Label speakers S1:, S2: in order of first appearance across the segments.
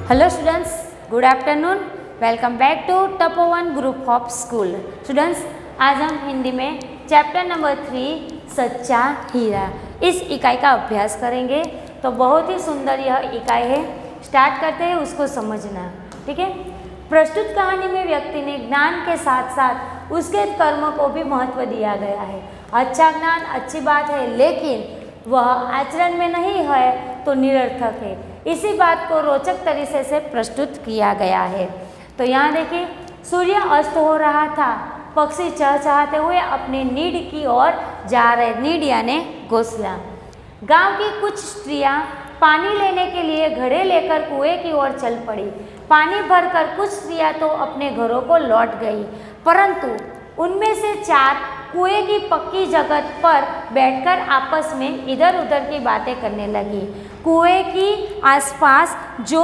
S1: Hello students, good afternoon. Welcome back to Tapovan group of school. Students, आज हम हिंदी में chapter number 3 सच्चा हीरा इस इकाई का अभ्यास करेंगे। तो बहुत ही सुंदर यह इकाई है। स्टार्ट करते हैं उसको समझना, ठीक है। प्रस्तुत कहानी में व्यक्ति ने ज्ञान के साथ साथ उसके कर्म को भी महत्व दिया गया है। अच्छा ज्ञान अच्छी बात है, लेकिन वह आचरण में नहीं है तो निरर्थक है। इसी बात को रोचक तरीके से प्रस्तुत किया गया है। तो यहाँ देखिए, सूर्य अस्त हो रहा था। पक्षी चहचहाते हुए अपने नीड की ओर जा रहे। नीड यानी घोंसला। गांव की कुछ स्त्रियां पानी लेने के लिए घड़े लेकर कुएं की ओर चल पड़ी। पानी भरकर कुछ स्त्रियां तो अपने घरों को लौट गई, परंतु उनमें से 4 कुएं की पक्की जगह पर बैठकर आपस में इधर उधर की बातें करने लगी। कुएं की आसपास जो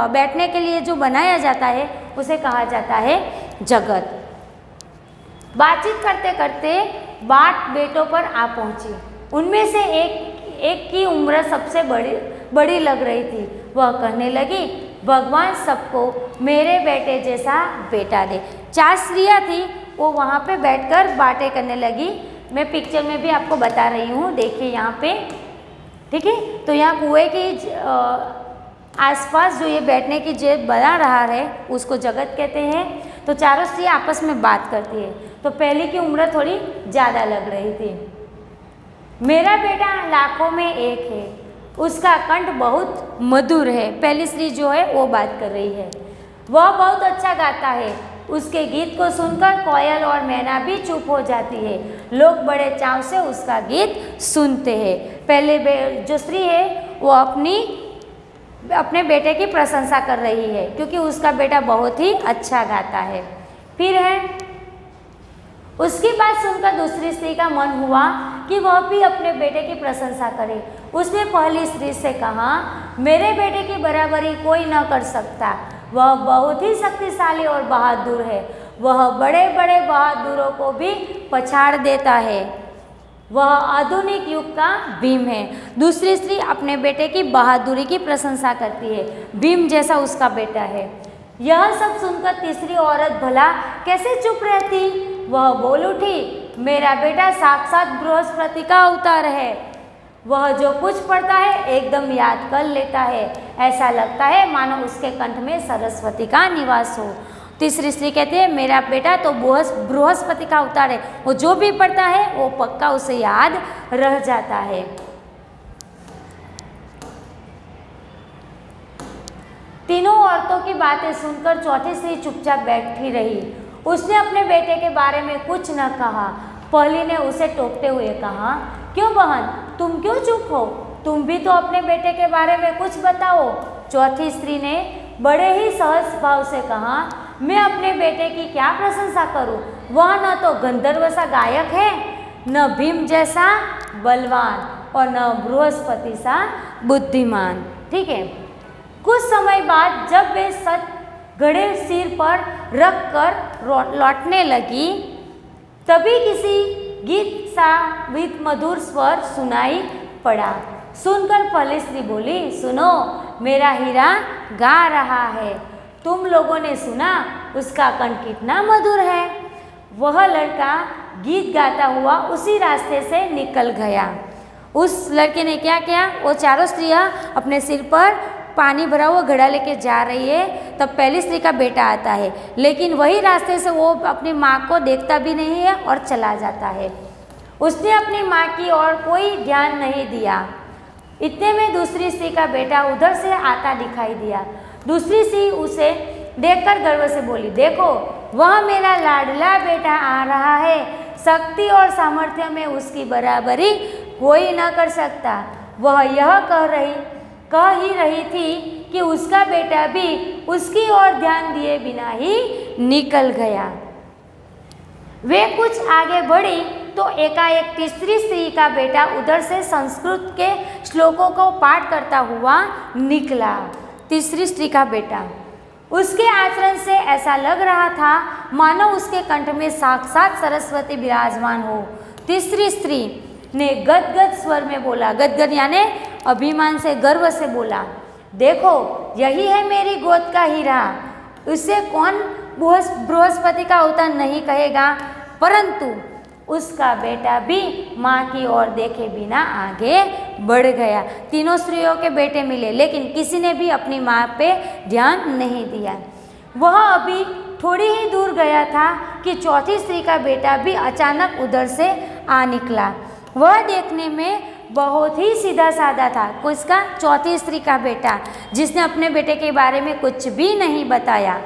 S1: बैठने के लिए जो बनाया जाता है उसे कहा जाता है जगत। बातचीत करते करते बात बेटों पर आ पहुंची। उनमें से एक की उम्र सबसे बड़ी लग रही थी। वह कहने लगी, भगवान सबको मेरे बेटे जैसा बेटा दे। 4 स्त्रियां थी, वो वहाँ पे बैठकर बातें करने लगी। मैं पिक्चर में भी आपको बता रही हूँ, देखिए यहाँ पे, ठीक है। तो यहाँ कुएं की आसपास जो ये बैठने की जगह बना रहा है उसको जगत कहते हैं। तो चारों स्त्रियाँ आपस में बात करती है। तो पहली की उम्र थोड़ी ज़्यादा लग रही थी। मेरा बेटा लाखों में एक है, उसका कंठ बहुत मधुर है। पहली स्त्री जो है वो बात कर रही है। वह बहुत अच्छा गाता है। उसके गीत को सुनकर कोयल और मैना भी चुप हो जाती है। लोग बड़े चाव से उसका गीत सुनते हैं। पहले जो स्त्री है वो अपने बेटे की प्रशंसा कर रही है, क्योंकि उसका बेटा बहुत ही अच्छा गाता है। फिर है, उसकी बात सुनकर दूसरी स्त्री का मन हुआ कि वह भी अपने बेटे की प्रशंसा करे। उसने पहली स्त्री से कहा, मेरे बेटे की बराबरी कोई न कर सकता। वह बहुत ही शक्तिशाली और बहादुर है। वह बड़े बड़े बहादुरों को भी पछाड़ देता है। वह आधुनिक युग का भीम है। दूसरी स्त्री अपने बेटे की बहादुरी की प्रशंसा करती है। भीम जैसा उसका बेटा है। यह सब सुनकर तीसरी औरत भला कैसे चुप रहती। वह बोल उठी, मेरा बेटा साक्षात बृहस्पति का अवतार है। वह जो कुछ पढ़ता है एकदम याद कर लेता है। ऐसा लगता है मानो उसके कंठ में सरस्वती का निवास हो। तीसरी स्त्री कहती है, मेरा बेटा तो बृहस्पति का अवतार है। वो जो भी पढ़ता है वो पक्का उसे याद रह जाता है। तीनों औरतों की बातें सुनकर चौथी स्त्री चुपचाप बैठी रही। उसने अपने बेटे के बारे में कुछ न कहा। पहली ने उसे टोकते हुए कहा, क्यों बहन, तुम क्यों चुप हो? तुम भी तो अपने बेटे के बारे में कुछ बताओ। चौथी स्त्री ने बड़े ही सहज भाव से कहा, मैं अपने बेटे की क्या प्रशंसा करूं? वह न तो गंधर्व सा गायक है, न भीम जैसा बलवान और न बृहस्पति सा बुद्धिमान। ठीक है। कुछ समय बाद जब वे घड़े सिर पर रख कर लौटने लगी, तभी किसी गीत मधुर स्वर सुनाई पड़ा। सुनकर पहली स्त्री बोली, सुनो, मेरा हीरा गा रहा है। तुम लोगों ने सुना उसका कंठ कितना मधुर है। वह लड़का गीत गाता हुआ उसी रास्ते से निकल गया। उस लड़के ने क्या किया, वो चारों स्त्रियां अपने सिर पर पानी भरा हुआ घड़ा लेके जा रही है। तब पहली स्त्री का बेटा आता है, लेकिन वही रास्ते से वो अपनी माँ को देखता भी नहीं है और चला जाता है। उसने अपनी माँ की ओर कोई ध्यान नहीं दिया। इतने में दूसरी स्त्री का बेटा उधर से आता दिखाई दिया। दूसरी स्त्री उसे देखकर गर्व से बोली, देखो, वह मेरा लाडला बेटा आ रहा है। शक्ति और सामर्थ्य में उसकी बराबरी कोई न कर सकता। वह यह कह ही रही थी कि उसका बेटा भी उसकी ओर ध्यान दिए बिना ही निकल गया। वे कुछ आगे बढ़ी तो एकाएक तीसरी स्त्री का बेटा उधर से संस्कृत के श्लोकों को पाठ करता हुआ निकला। तीसरी स्त्री का बेटा, उसके आचरण से ऐसा लग रहा था मानो उसके कंठ में साक्षात सरस्वती विराजमान हो। तीसरी स्त्री ने गदगद स्वर में बोला, गदगद यानी अभिमान से, गर्व से बोला, देखो यही है मेरी गोद का हीरा। उसे कौन बृहस्पति का अवतार नहीं कहेगा, परंतु उसका बेटा भी माँ की ओर देखे बिना आगे बढ़ गया। तीनों स्त्रियों के बेटे मिले, लेकिन किसी ने भी अपनी माँ पे ध्यान नहीं दिया। वह अभी थोड़ी ही दूर गया था कि चौथी स्त्री का बेटा भी अचानक उधर से आ निकला। वह देखने में बहुत ही सीधा साधा था। किसका? चौथी स्त्री का बेटा, जिसने अपने बेटे के बारे में कुछ भी नहीं बताया।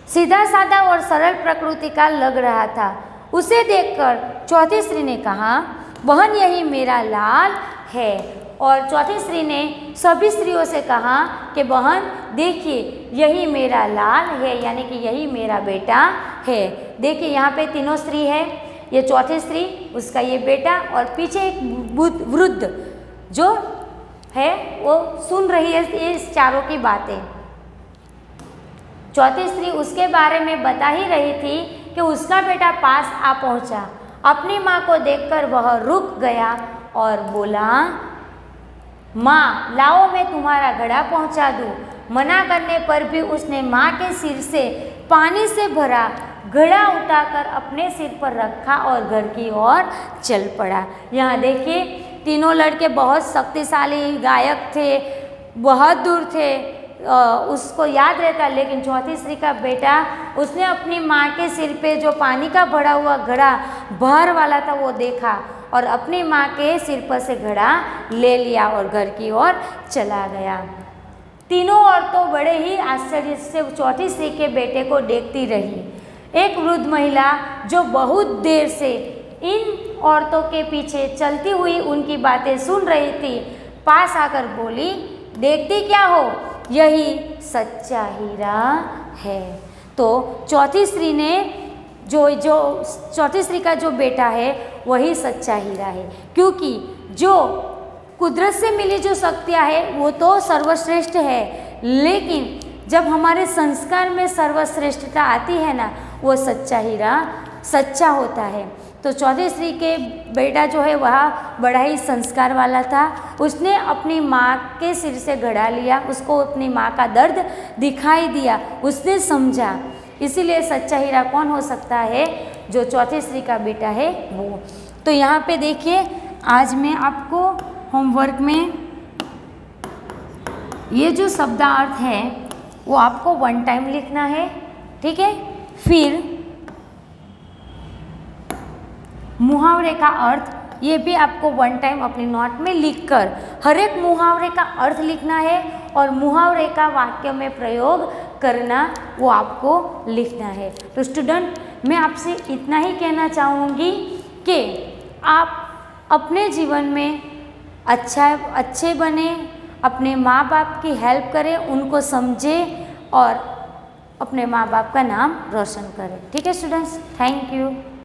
S1: सीधा साधा और सरल प्रकृति का लग रहा था। उसे देखकर चौथी स्त्री ने कहा, बहन यही मेरा लाल है। और चौथी स्त्री ने सभी स्त्रियों से कहा कि बहन देखिए यही मेरा लाल है, यानी कि यही मेरा बेटा है। देखिए यहाँ पे तीनों स्त्री है, ये चौथी स्त्री, उसका ये बेटा, और पीछे एक वृद्ध जो है वो सुन रही है इस चारों की बातें। चौथी स्त्री उसके बारे में बता ही रही थी कि उसका बेटा पास आ पहुंचा। अपनी माँ को देखकर वह रुक गया और बोला, माँ लाओ मैं तुम्हारा घड़ा पहुंचा दूँ। मना करने पर भी उसने माँ के सिर से पानी से भरा घड़ा उठाकर अपने सिर पर रखा और घर की ओर चल पड़ा। यहाँ देखिए तीनों लड़के बहुत शक्तिशाली गायक थे, बहुत दूर थे, उसको याद रहता, लेकिन चौथी स्त्री का बेटा उसने अपनी माँ के सिर पे जो पानी का भरा हुआ घड़ा बाहर वाला था वो देखा और अपनी माँ के सिर पर से घड़ा ले लिया और घर की ओर चला गया। तीनों औरतों बड़े ही आश्चर्य से चौथी स्त्री के बेटे को देखती रही। एक वृद्ध महिला जो बहुत देर से इन औरतों के पीछे चलती हुई उनकी बातें सुन रही थी, पास आकर बोली, देखती क्या हो, यही सच्चा हीरा है। तो चौथी स्त्री ने जो चौथी स्त्री का जो बेटा है वही सच्चा हीरा है, क्योंकि जो कुदरत से मिली जो शक्तियाँ है वो तो सर्वश्रेष्ठ है, लेकिन जब हमारे संस्कार में सर्वश्रेष्ठता आती है ना, वो सच्चा हीरा सच्चा होता है। तो चौथी स्त्री के बेटा जो है वह बड़ा ही संस्कार वाला था। उसने अपनी माँ के सिर से घड़ा लिया, उसको अपनी माँ का दर्द दिखाई दिया, उसने समझा। इसीलिए सच्चा हीरा कौन हो सकता है? जो चौथी स्त्री का बेटा है वो। तो यहाँ पे देखिए, आज मैं आपको होमवर्क में ये जो शब्दार्थ है वो आपको 1 टाइम लिखना है, ठीक है। फिर मुहावरे का अर्थ ये भी आपको 1 टाइम अपनी नोट में लिखकर हर एक मुहावरे का अर्थ लिखना है और मुहावरे का वाक्य में प्रयोग करना वो आपको लिखना है। तो स्टूडेंट, मैं आपसे इतना ही कहना चाहूँगी कि आप अपने जीवन में अच्छे बने, अपने माँ बाप की हेल्प करें, उनको समझें और अपने माँ बाप का नाम रोशन करें। ठीक है स्टूडेंट्स, थैंक यू।